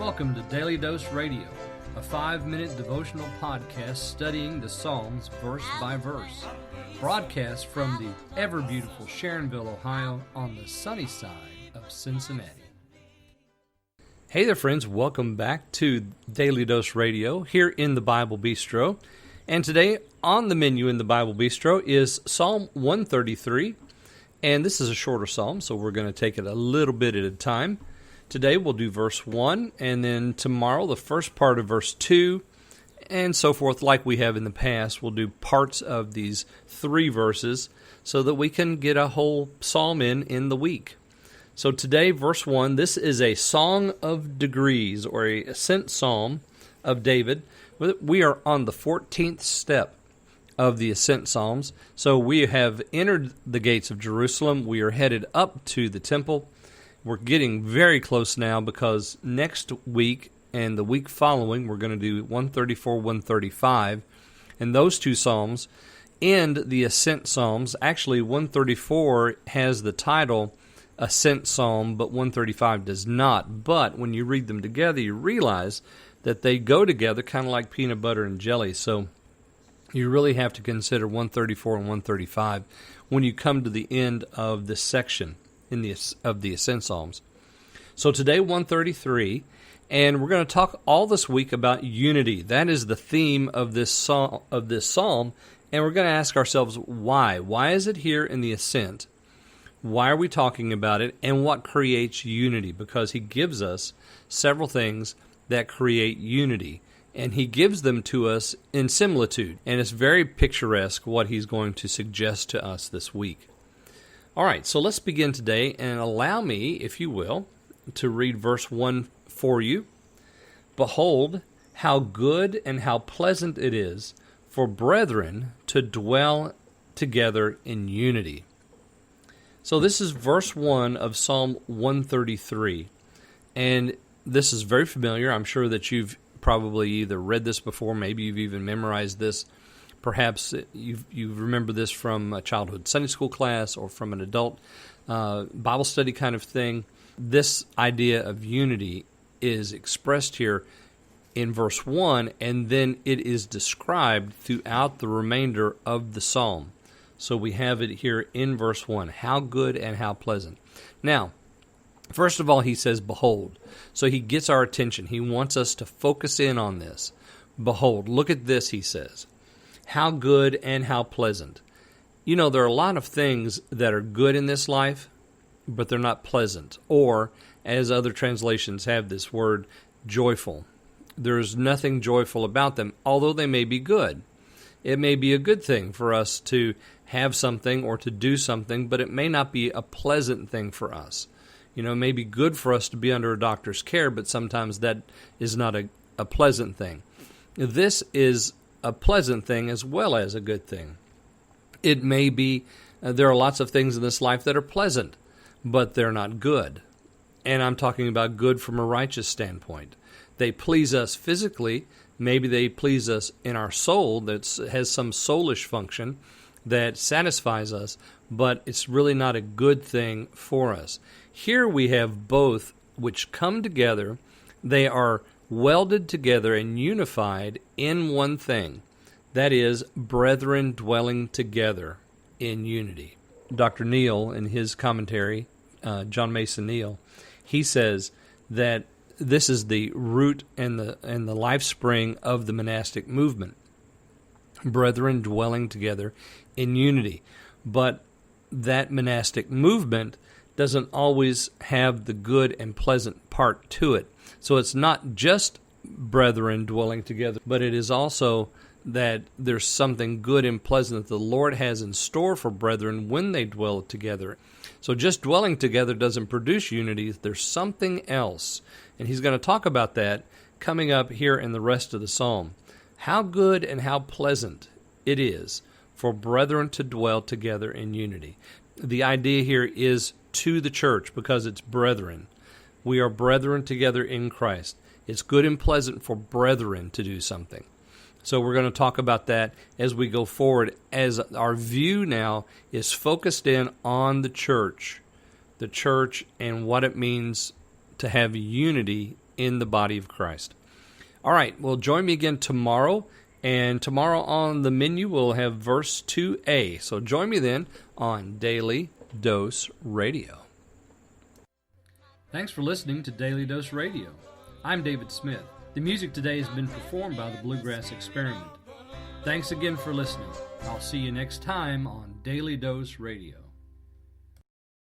Welcome to Daily Dose Radio, a 5-minute devotional podcast studying the Psalms verse by verse. Broadcast from the ever-beautiful Sharonville, Ohio, on the sunny side of Cincinnati. Hey there, friends. Welcome back to Daily Dose Radio here in the Bible Bistro. And today on the menu in the Bible Bistro is Psalm 133. And this is a shorter psalm, so we're going to take it a little bit at a time. Today we'll do verse 1, and then tomorrow the first part of verse 2, and so forth like we have in the past. We'll do parts of these 3 verses so that we can get a whole psalm in the week. So today, verse 1, this is a song of degrees, or a ascent psalm of David. We are on the 14th step of the ascent psalms. So we have entered the gates of Jerusalem. We are headed up to the temple. We're getting very close now because next week and the week following we're going to do 134, 135. And those 2 psalms end the ascent psalms. Actually, 134 has the title Ascent Psalm, but 135 does not. But when you read them together, you realize that they go together kind of like peanut butter and jelly. So you really have to consider 134 and 135 when you come to the end of this section of the Ascent Psalms. So today, 133, and we're going to talk all this week about unity. That is the theme of this psalm, and we're going to ask ourselves why. Why is it here in the Ascent? Why are we talking about it, and what creates unity? Because he gives us several things that create unity, and he gives them to us in similitude, and it's very picturesque what he's going to suggest to us this week. All right, so let's begin today, and allow me, if you will, to read verse 1 for you. Behold, how good and how pleasant it is for brethren to dwell together in unity. So this is verse 1 of Psalm 133, and this is very familiar. I'm sure that you've probably either read this before, maybe you've even memorized this. Perhaps you remember this from a childhood Sunday school class or from an adult Bible study kind of thing. This idea of unity is expressed here in verse 1, and then it is described throughout the remainder of the psalm. So we have it here in verse 1, how good and how pleasant. Now, first of all, he says, behold. So he gets our attention. He wants us to focus in on this. Behold, look at this, he says. How good and how pleasant. You know, there are a lot of things that are good in this life, but they're not pleasant. Or, as other translations have this word, joyful. There's nothing joyful about them, although they may be good. It may be a good thing for us to have something or to do something, but it may not be a pleasant thing for us. You know, it may be good for us to be under a doctor's care, but sometimes that is not a pleasant thing. This is a pleasant thing as well as a good thing. It may be, there are lots of things in this life that are pleasant, but they're not good. And I'm talking about good from a righteous standpoint. They please us physically. Maybe they please us in our soul that has some soulish function that satisfies us, but it's really not a good thing for us. Here we have both which come together. They are welded together and unified in one thing. That is, brethren dwelling together in unity. Dr. Neal, in his commentary, John Mason Neal, he says that this is the root and the life spring of the monastic movement. Brethren dwelling together in unity. But that monastic movement doesn't always have the good and pleasant part to it. So it's not just brethren dwelling together, but it is also that there's something good and pleasant that the Lord has in store for brethren when they dwell together. So just dwelling together doesn't produce unity. There's something else. And he's going to talk about that coming up here in the rest of the psalm. How good and how pleasant it is for brethren to dwell together in unity. The idea here is to the church because it's brethren. We are brethren together in Christ. It's good and pleasant for brethren to do something. So we're going to talk about that as we go forward, as our view now is focused in on the church and what it means to have unity in the body of Christ. All right, well, join me again tomorrow. And tomorrow on the menu, we'll have verse 2a. So join me then on Daily Dose Radio. Thanks for listening to Daily Dose Radio. I'm David Smith. The music today has been performed by the Bluegrass Experiment. Thanks again for listening. I'll see you next time on Daily Dose Radio.